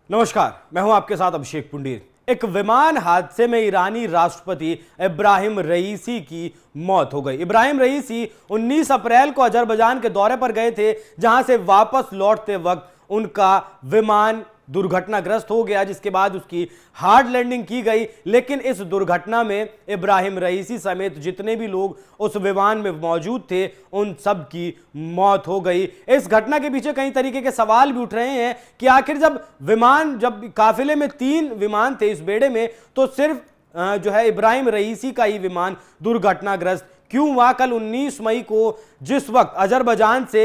नमस्कार, मैं हूं आपके साथ अभिषेक पुंडीर। एक विमान हादसे में ईरानी राष्ट्रपति इब्राहिम रईसी की मौत हो गई। इब्राहिम रईसी 19 अप्रैल को अजरबैजान के दौरे पर गए थे, जहां से वापस लौटते वक्त उनका विमान दुर्घटनाग्रस्त हो गया, जिसके बाद उसकी हार्ड लैंडिंग की गई। लेकिन इस दुर्घटना में इब्राहिम रईसी समेत जितने भी लोग उस विमान में मौजूद थे, उन सब की मौत हो गई। इस घटना के पीछे कई तरीके के सवाल भी उठ रहे हैं कि आखिर जब काफिले में 3 विमान थे इस बेड़े में, तो सिर्फ जो है इब्राहिम रईसी का ही विमान दुर्घटनाग्रस्त क्यों हुआ। कल 19 मई को जिस वक्त अजरबैजान से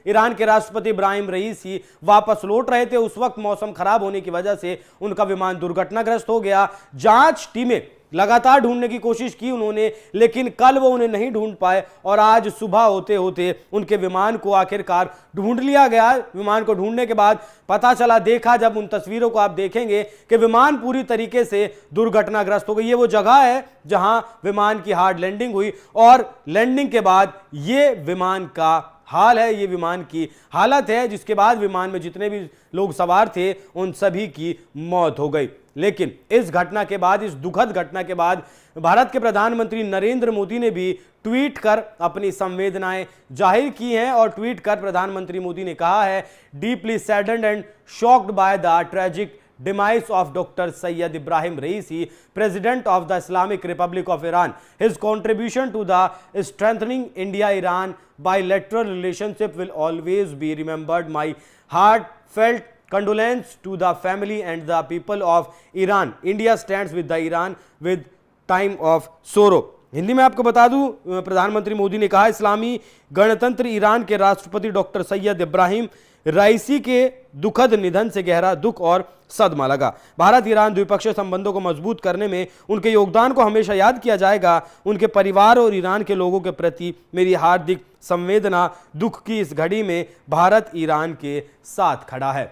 ईरान के राष्ट्रपति इब्राहिम रईसी वापस लौट रहे थे, उस वक्त मौसम खराब होने की वजह से उनका विमान दुर्घटनाग्रस्त हो गया। जांच टीमें लगातार ढूंढने की कोशिश की उन्होंने, लेकिन कल वो उन्हें नहीं ढूंढ पाए और आज सुबह होते होते उनके विमान को आखिरकार ढूंढ लिया गया। विमान को ढूंढने के बाद पता चला, देखा जब उन तस्वीरों को आप देखेंगे कि विमान पूरी तरीके से दुर्घटनाग्रस्त हो गई। ये वो जगह है जहां विमान की हार्ड लैंडिंग हुई और लैंडिंग के बाद ये विमान का हाल है, ये विमान की हालत है, जिसके बाद विमान में जितने भी लोग सवार थे उन सभी की मौत हो गई। लेकिन इस घटना के बाद, इस दुखद घटना के बाद, भारत के प्रधानमंत्री नरेंद्र मोदी ने भी ट्वीट कर अपनी संवेदनाएं जाहिर की हैं और ट्वीट कर प्रधानमंत्री मोदी ने कहा है, deeply saddened and shocked by the tragic demise of Dr. Sayyid Ibrahim Raisi, President of the Islamic Republic of Iran. His contribution to the strengthening India-Iran bilateral relationship will always be remembered. My heartfelt condolence to the family and the people of Iran. India stands with the Iran with time of sorrow. Hindi में आपको बता दूं, प्रधानमंत्री मोदी ने कहा, इस्लामी गणतंत्र Iran के राष्ट्रपति डॉक्टर सैयद इब्राहिम रईसी के दुखद निधन से गहरा दुख और सदमा लगा। भारत ईरान द्विपक्षीय संबंधों को मजबूत करने में उनके योगदान को हमेशा याद किया जाएगा। उनके परिवार और ईरान के लोगों के प्रति मेरी हार्दिक संवेदना। दुख की इस घड़ी में भारत ईरान के साथ खड़ा है।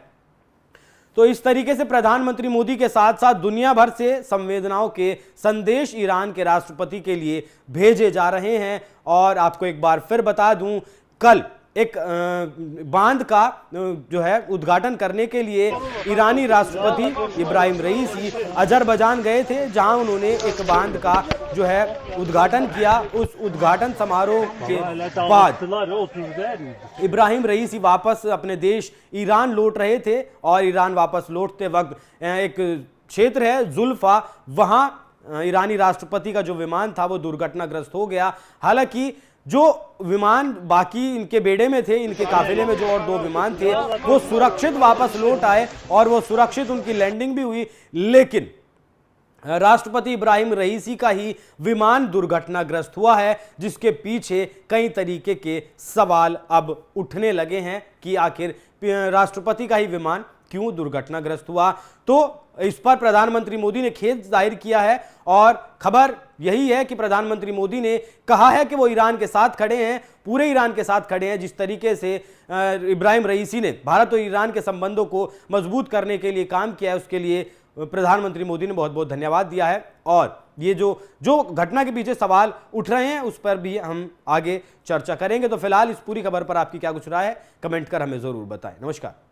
तो इस तरीके से प्रधानमंत्री मोदी के साथ साथ दुनिया भर से संवेदनाओं के संदेश ईरान के राष्ट्रपति के लिए भेजे जा रहे हैं। और आपको एक बार फिर बता दूं, कल एक बांध का जो है उद्घाटन करने के लिए ईरानी राष्ट्रपति इब्राहिम रईसी अजरबैजान गए थे, जहां उन्होंने एक बांध का जो है उद्घाटन किया। उस उद्घाटन समारोह के बाद इब्राहिम रईसी वापस अपने देश ईरान लौट रहे थे और ईरान वापस लौटते वक्त एक क्षेत्र है जुल्फा, वहां ईरानी राष्ट्रपति का जो विमान था वो दुर्घटनाग्रस्त हो गया। हालांकि जो विमान बाकी इनके बेड़े में थे, इनके काफिले में जो और 2 विमान थे, वो सुरक्षित वापस लौट आए और वो सुरक्षित उनकी लैंडिंग भी हुई। लेकिन राष्ट्रपति इब्राहिम रईसी का ही विमान दुर्घटनाग्रस्त हुआ है, जिसके पीछे कई तरीके के सवाल अब उठने लगे हैं कि आखिर राष्ट्रपति का ही विमान क्यों दुर्घटनाग्रस्त हुआ। तो इस पर प्रधानमंत्री मोदी ने खेद जाहिर किया है और खबर यही है कि प्रधानमंत्री मोदी ने कहा है कि वो ईरान के साथ खड़े हैं, पूरे ईरान के साथ खड़े हैं। जिस तरीके से इब्राहिम रईसी ने भारत और ईरान के संबंधों को मजबूत करने के लिए काम किया है, उसके लिए प्रधानमंत्री मोदी ने बहुत बहुत धन्यवाद दिया है। और ये जो घटना के पीछे सवाल उठ रहे हैं, उस पर भी हम आगे चर्चा करेंगे। तो फिलहाल इस पूरी खबर पर आपकी क्या कुछ राय है, कमेंट कर हमें जरूर बताएं। नमस्कार।